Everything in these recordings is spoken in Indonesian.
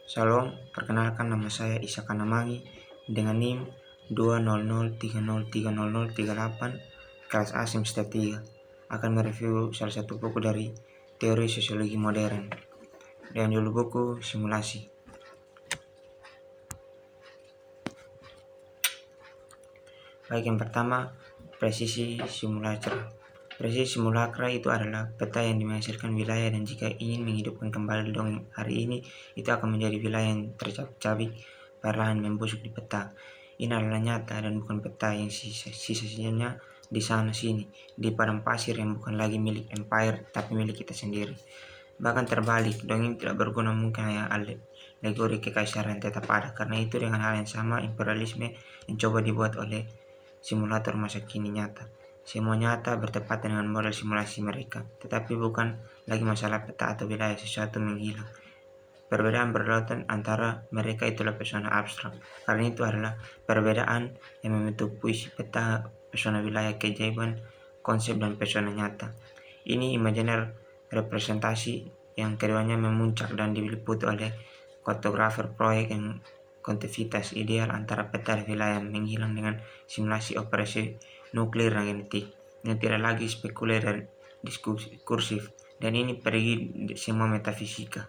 Shalom, perkenalkan nama saya Isa Kanamangi dengan NIM 200303038 kelas A semester 3 akan mereview salah satu buku dari teori sosiologi modern dan judul buku simulasi. Baik, yang pertama, presisi simulacra. Presisi simulacra itu adalah peta yang menghasilkan wilayah, dan jika ingin menghidupkan kembali dongeng hari ini, itu akan menjadi wilayah yang tercabik-cabik perlahan membusuk di peta. Ini adalah nyata dan bukan peta yang sisa-sisanya di sana sini, di padang pasir yang bukan lagi milik empire tapi milik kita sendiri. Bahkan terbalik, dongeng tidak berguna mungkin hanya alegori kekaisaran tetap ada, karena itu dengan hal yang sama imperialisme yang coba dibuat oleh simulator masa kini nyata. Semua nyata bertepatan dengan model simulasi mereka, tetapi bukan lagi masalah peta atau wilayah sesuatu menghilang. Perbedaan berlautan antara mereka itulah pesona abstrak, karena itu adalah perbedaan yang membentuk puisi peta, pesona wilayah, keajaiban, konsep, dan pesona nyata. Ini imajiner representasi yang keduanya memuncak dan diliputi oleh kartografer proyek yang kontivitas ideal antara peta dan wilayah menghilang dengan simulasi operasi nuklir dan genetik yang tidak lagi spekuler dan diskursif, dan ini pergi semua metafisika.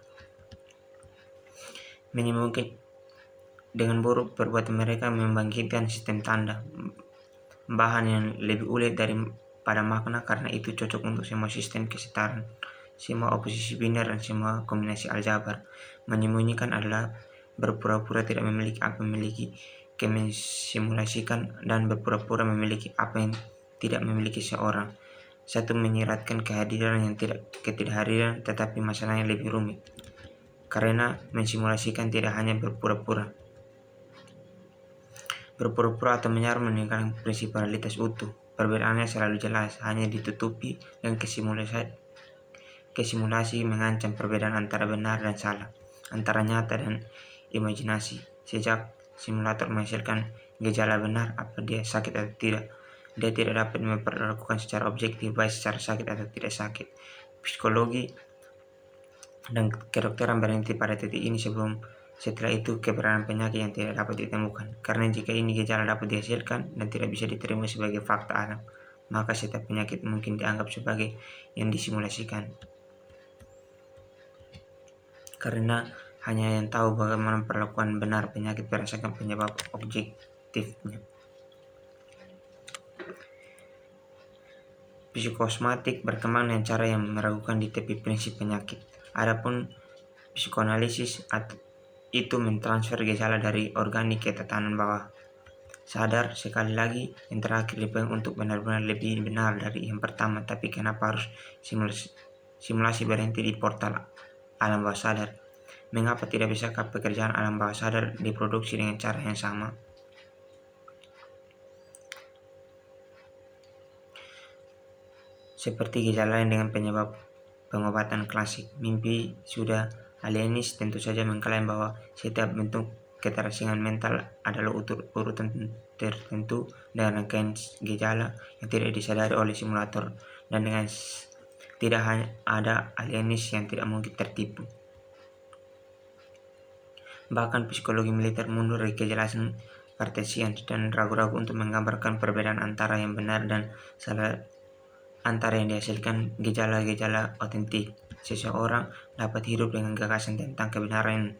Menyembuhkan dengan buruk perbuatan mereka membangkitkan sistem tanda bahan yang lebih ulet daripada makna, karena itu cocok untuk semua sistem kesetaraan, semua oposisi biner, dan semua kombinasi aljabar. Menyembunyikan adalah berpura-pura tidak memiliki apa memiliki mensimulasikan, dan berpura-pura memiliki apa yang tidak memiliki seorang. Satu menyiratkan kehadiran yang ketidakhadiran, tetapi masalahnya lebih rumit, karena mensimulasikan tidak hanya berpura-pura atau menyamar meninggalkan prinsip realitas utuh. Perbedaannya selalu jelas, hanya ditutupi dengan kesimulasi mengancam perbedaan antara benar dan salah, antara nyata dan imajinasi. Sejak simulator menghasilkan gejala benar, apa dia sakit atau tidak, dia tidak dapat memperlakukan secara objektif baik secara sakit atau tidak sakit. Psikologi dan kedokteran berhenti pada titik ini, setelah itu keberadaan penyakit yang tidak dapat ditemukan. Karena jika ini gejala dapat dihasilkan dan tidak bisa diterima sebagai fakta alam, maka setiap penyakit mungkin dianggap sebagai yang disimulasikan. Karena hanya yang tahu bagaimana perlakuan benar penyakit berdasarkan penyebab objektifnya. Psikosmatik berkembang dengan cara yang meragukan di tepi prinsip penyakit. Adapun psikoanalisis itu mentransfer gejala dari organik ke tatanan bawah sadar. Sekali lagi, yang terakhir dipegang untuk benar-benar lebih benar dari yang pertama. Tapi kenapa harus simulasi berhenti di portal alam bawah sadar? Mengapa tidak bisakah pekerjaan alam bawah sadar diproduksi dengan cara yang sama? Seperti gejala lain dengan penyebab pengobatan klasik, mimpi sudah alienis tentu saja mengklaim bahwa setiap bentuk keterasingan mental adalah urutan tertentu dan rangkaian gejala yang tidak disadari oleh simulator, dan dengan tidak hanya ada alienis yang tidak mungkin tertipu. Bahkan psikologi militer mundur dari kejelasan Cartesian dan ragu-ragu untuk menggambarkan perbedaan antara yang benar dan salah, antara yang dihasilkan gejala-gejala otentik. Seseorang dapat hidup dengan gagasan tentang kebenaran yang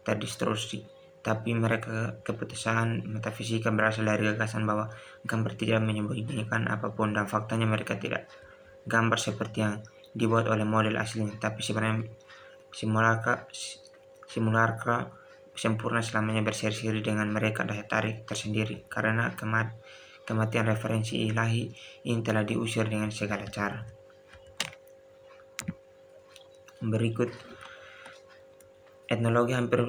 terdistorsi, tapi mereka keputusan metafisika berasal dari gagasan bahwa gambar tidak menyembunyikan apapun, dan faktanya mereka tidak gambar seperti yang dibuat oleh model aslinya, tapi sebenarnya simulacra sempurna selamanya berseri-seri dengan mereka daya tarik tersendiri, karena kematian referensi ilahi ini telah diusir dengan segala cara. Berikut etnologi hampir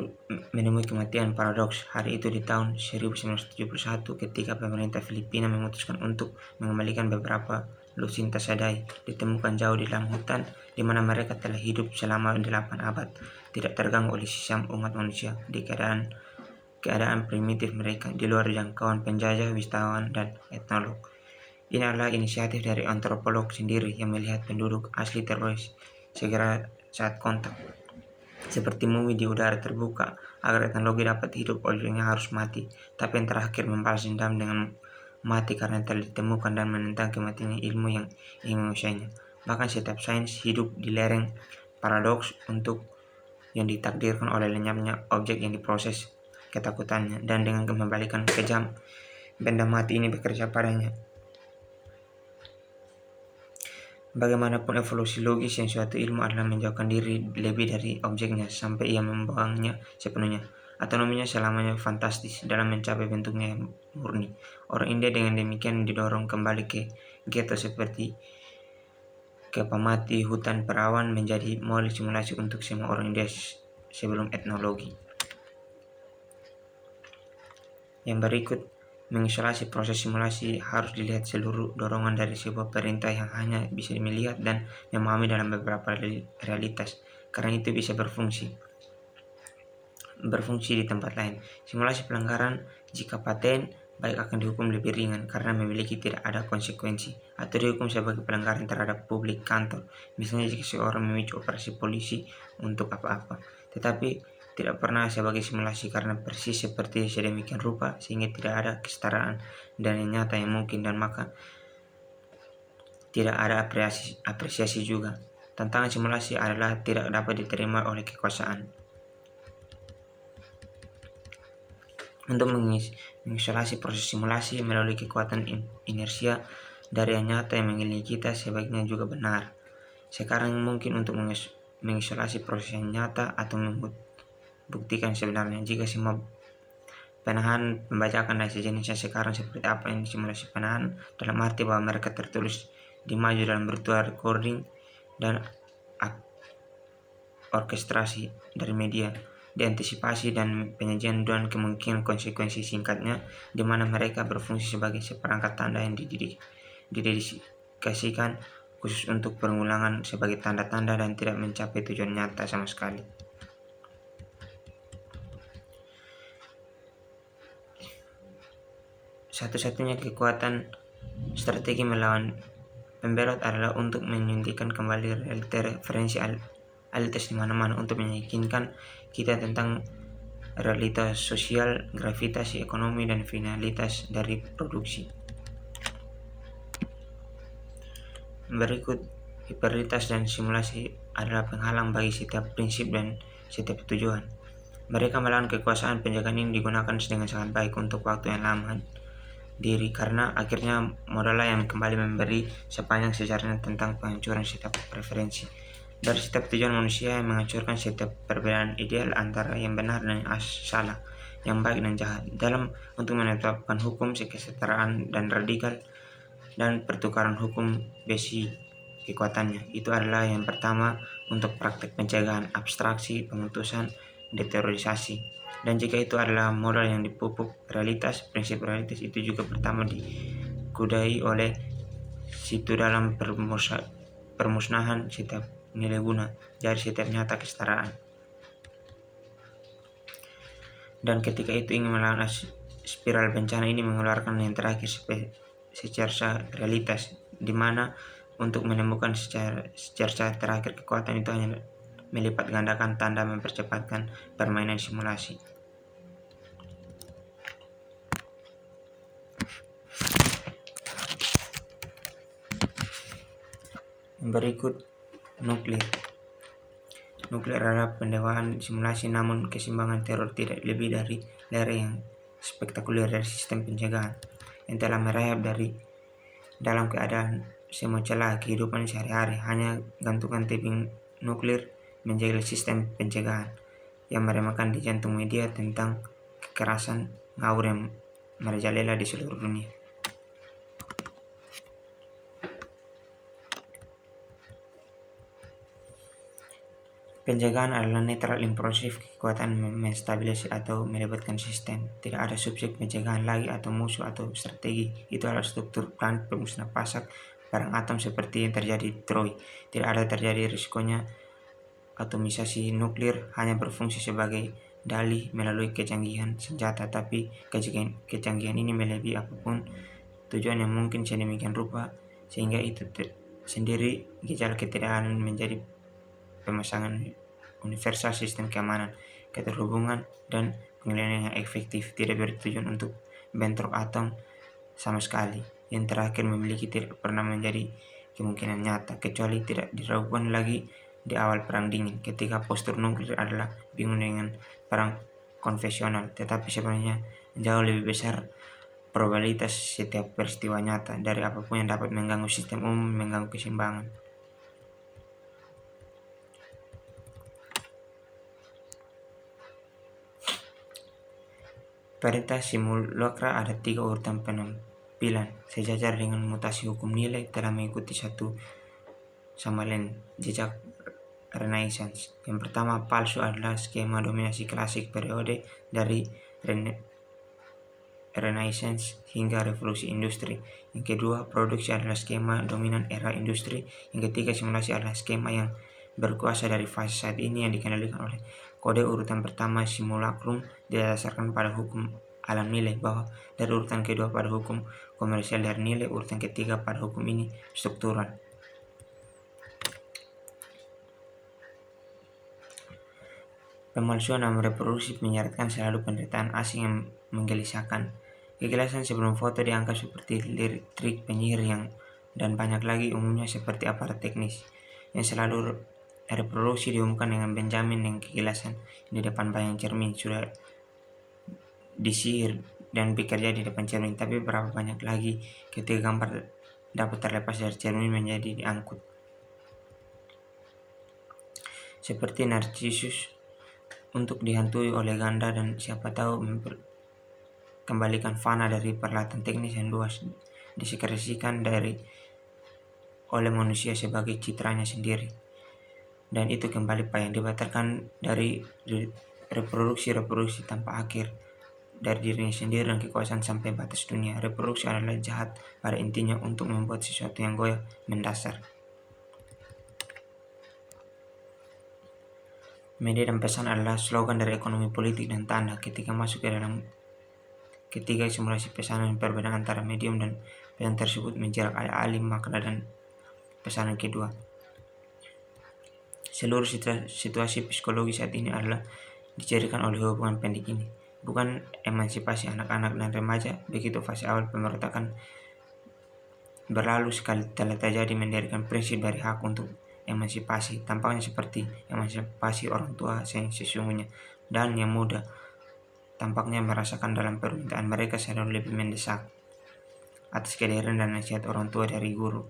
menemui kematian paradoks hari itu di tahun 1971 ketika pemerintah Filipina memutuskan untuk mengembalikan beberapa Lucinta Sadai ditemukan jauh di dalam hutan di mana mereka telah hidup selama 8 abad tidak terganggu oleh sisa umat manusia di keadaan primitif mereka di luar jangkauan penjajah, wisatawan, dan etnolog. Ini adalah inisiatif dari antropolog sendiri yang melihat penduduk asli teroris segera saat kontak. seperti mumi di udara terbuka. Agar teknologi dapat hidup, objeknya harus mati. Tapi yang terakhir membalas dendam dengan mati karena telah ditemukan dan menentang kematian ilmu yang ingin mengusainya. Bahkan setiap sains hidup di lereng paradoks untuk yang ditakdirkan oleh lenyapnya objek yang diproses ketakutannya, dan dengan membalikan kejam benda mati ini bekerja padanya. Bagaimanapun evolusi logis yang suatu ilmu adalah menjauhkan diri lebih dari objeknya sampai ia membawanya sepenuhnya. Otonominya selamanya fantastis dalam mencapai bentuknya yang murni. Orang India dengan demikian didorong kembali ke ghetto seperti ke pamati hutan perawan menjadi model simulasi untuk semua orang India sebelum etnologi. Yang berikut, mengisolasi proses simulasi harus dilihat seluruh dorongan dari sebuah perintah yang hanya bisa melihat dan memahami dalam beberapa realitas, karena itu bisa berfungsi di tempat lain. Simulasi pelanggaran jika paten baik akan dihukum lebih ringan karena memiliki tidak ada konsekuensi, atau dihukum sebagai pelanggaran terhadap publik kantor, misalnya jika seorang memicu operasi polisi untuk apa-apa, tetapi tidak pernah sebagai simulasi karena persis seperti sedemikian rupa sehingga tidak ada kesetaraan dan yang nyata yang mungkin, dan maka tidak ada apresiasi juga. Tantangan simulasi adalah tidak dapat diterima oleh kekuasaan. Untuk mengisolasi proses simulasi melalui kekuatan inersia dari yang nyata yang mengelilingi kita sebaiknya juga benar. Sekarang mungkin untuk mengisolasi proses yang nyata atau buktikan sebenarnya jika semua penahan membacakan dan sejenisnya sekarang seperti apa yang simulasi penahan, dalam arti bahwa mereka tertulis di maju dalam virtual recording dan orkestrasi dari media, diantisipasi dan penyajian dan kemungkinan konsekuensi singkatnya, di mana mereka berfungsi sebagai seperangkat tanda yang didedikasikan khusus untuk pengulangan sebagai tanda-tanda dan tidak mencapai tujuan nyata sama sekali. Satu-satunya kekuatan strategi melawan pembelot adalah untuk menyuntikkan kembali referensi realitas di mana-mana untuk meyakinkan kita tentang realitas sosial, gravitasi ekonomi, dan finalitas dari produksi. Berikut, hiperitas dan simulasi adalah penghalang bagi setiap prinsip dan setiap tujuan. Mereka melawan kekuasaan penjagaan ini digunakan dengan sangat baik untuk waktu yang lama diri, karena akhirnya modallah yang kembali memberi sepanjang sejarahnya tentang penghancuran setiap preferensi dari setiap tujuan manusia yang menghancurkan setiap perbedaan ideal antara yang benar dan yang salah, yang baik dan jahat, dalam untuk menetapkan hukum kesetaraan dan radikal dan pertukaran hukum besi kekuatannya. Itu adalah yang pertama untuk praktek pencegahan, abstraksi, pemutusan, deterorisasi. Dan jika itu adalah modal yang dipupuk realitas, prinsip realitas itu juga pertama dikudai oleh situ dalam permusnahan setiap nilai guna, jadi setiap nyata kesetaraan. Dan ketika itu ingin melawan spiral bencana ini mengeluarkan yang terakhir secerca realitas, di mana untuk menemukan secerca terakhir kekuatan itu hanya melipat gandakan tanda mempercepatkan permainan simulasi. Berikut, nuklir. Nuklir adalah pendewaan simulasi, namun keseimbangan teror tidak lebih dari lereng yang spektakuler dari sistem pencegahan yang telah merayap dari dalam keadaan semua celah kehidupan sehari-hari. Hanya gantungan tebing nuklir menjaga sistem pencegahan yang meremehkan di jantung media tentang kekerasan ngawur yang merajalela di seluruh dunia. Pencegahan adalah netral impulsif, kekuatan menstabilisasi atau melibatkan sistem. Tidak ada subjek pencegahan lagi atau musuh atau strategi. Itu adalah struktur plan pemusnah pasak barang atom seperti yang terjadi di Troy. Tidak ada terjadi risikonya atomisasi nuklir, hanya berfungsi sebagai dalih melalui kecanggihan senjata, tapi kecanggihan ini melebihi apapun tujuan yang mungkin sedemikian rupa sehingga itu sendiri gejala ketidakadilan menjadi pemasangan universal, sistem keamanan, keterhubungan, dan pengendalian yang efektif. Tidak bertujuan untuk bentrok atom sama sekali. Yang terakhir memiliki tidak pernah menjadi kemungkinan nyata, kecuali tidak diragukan lagi di awal Perang Dingin, ketika postur nuklir adalah bingung dengan perang konvensional. Tetapi sebenarnya jauh lebih besar probabilitas setiap peristiwa nyata dari apapun yang dapat mengganggu sistem umum, mengganggu keseimbangan. Perintah simulakra ada 3 urutan penampilan sejajar dengan mutasi hukum nilai telah mengikuti satu sama lain jejak Renaissance. Yang pertama, palsu adalah skema dominasi klasik periode dari Renaissance hingga revolusi industri. Yang kedua, produksi adalah skema dominan era industri. Yang ketiga, simulasi adalah skema yang berkuasa dari fase saat ini yang dikendalikan oleh kode urutan pertama simulacrum didasarkan pada hukum alam nilai bawah, dari urutan kedua pada hukum komersial dari nilai, urutan ketiga pada hukum ini struktural. Pemalsuan dan reproduksi menyarankan selalu penderitaan asing yang menggelisahkan. Kegelisahan sebelum foto dianggap seperti trik penyihir dan banyak lagi, umumnya seperti aparat teknis yang selalu reproduksi diumumkan dengan Benjamin yang kegelisahan di depan bayang cermin sudah disihir dan bekerja di depan cermin, tapi berapa banyak lagi ketika gambar dapat terlepas dari cermin menjadi diangkut. Seperti Narcissus untuk dihantui oleh ganda dan siapa tahu kembalikan fana dari peralatan teknis yang luas disekresikan oleh manusia sebagai citranya sendiri. Dan itu kembali yang dibatalkan dari reproduksi tanpa akhir dari dirinya sendiri dan kekuasaan sampai batas dunia. Reproduksi adalah jahat pada intinya untuk membuat sesuatu yang goyah mendasar. Media dan pesan adalah slogan dari ekonomi politik dan tanda. Ketika masuk ke dalam ketiga simulasi pesanan, perbedaan antara medium dan pesan tersebut menjerat alih-alih makna dan pesanan kedua. Seluruh situasi psikologi saat ini adalah dicirikan oleh hubungan pendek ini. Bukan emansipasi anak-anak dan remaja, begitu fase awal pemberontakan berlalu sekali telah terjadi mendirikan prinsip dari hak untuk emansipasi, tampaknya seperti emansipasi orang tua yang sesungguhnya, dan yang muda tampaknya merasakan dalam permintaan mereka selalu lebih mendesak atas kehadiran dan nasihat orang tua dari guru.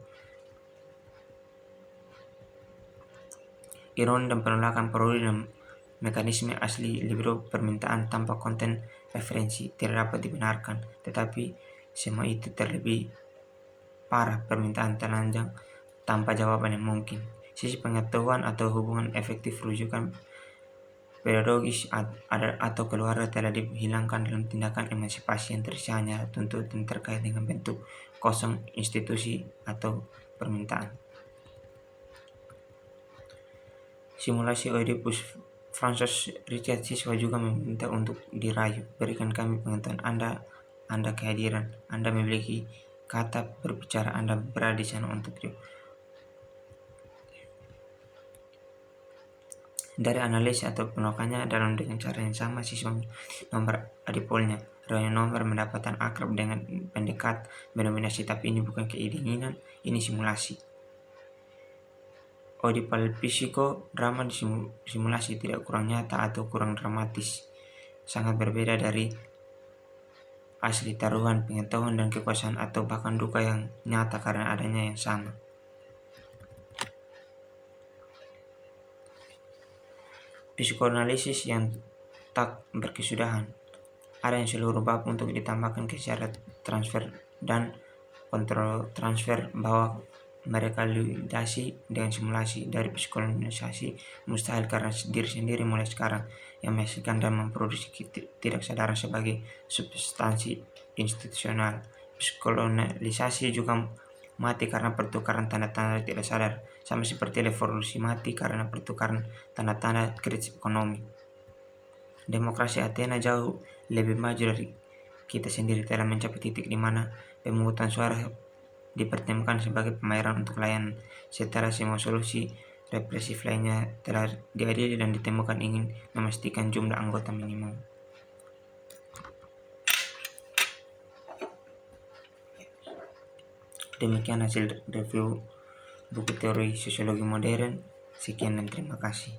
Ironi dan penolakan parodi dan mekanisme asli libido permintaan tanpa konten referensi tidak dapat dibenarkan, tetapi semua itu terlebih parah permintaan telanjang tanpa jawaban yang mungkin. Sisi pengetahuan atau hubungan efektif rujukan pedagogis atau keluarga telah dihilangkan dalam tindakan emansipasi yang terisi hanya tuntutan terkait dengan bentuk kosong institusi atau permintaan. Simulasi Oedipus. Francis Richard siswa juga meminta untuk dirayu. Berikan kami pengetahuan Anda kehadiran. Anda memiliki kata berbicara, Anda berada di sana untuk dia. Dari analisa atau penolakannya dalam dengan cara yang sama, siswa nomor adipolnya. Rayu nomor mendapatkan akrab dengan pendekat mendominasi, tapi ini bukan keinginan, ini simulasi. Oedipal drama di simulasi tidak kurang nyata atau kurang dramatis, sangat berbeda dari asli taruhan pengetahuan dan kekuasaan atau bahkan duka yang nyata karena adanya yang sama. Psikoanalisis yang tak berkesudahan. Ada yang seluruh bab untuk ditambahkan ke syarat transfer dan kontrol transfer bahwa mereka validasi dengan simulasi dari psikologisasi mustahil karena diri sendiri mulai sekarang yang menghasilkan dan memproduksi tidak sadaran sebagai substansi institusional. Psikologisasi juga mati karena pertukaran tanda-tanda tidak sadar, sama seperti revolusi mati karena pertukaran tanda-tanda kritis ekonomi. Demokrasi Athena jauh lebih maju dari kita sendiri, telah mencapai titik di mana pemungutan suara dipertemukan sebagai pembayaran untuk layanan. Setelah semua solusi represif lainnya telah diadili dan ditemukan ingin memastikan jumlah anggota minimum. Demikian hasil review buku teori sosiologi modern. Sekian dan terima kasih.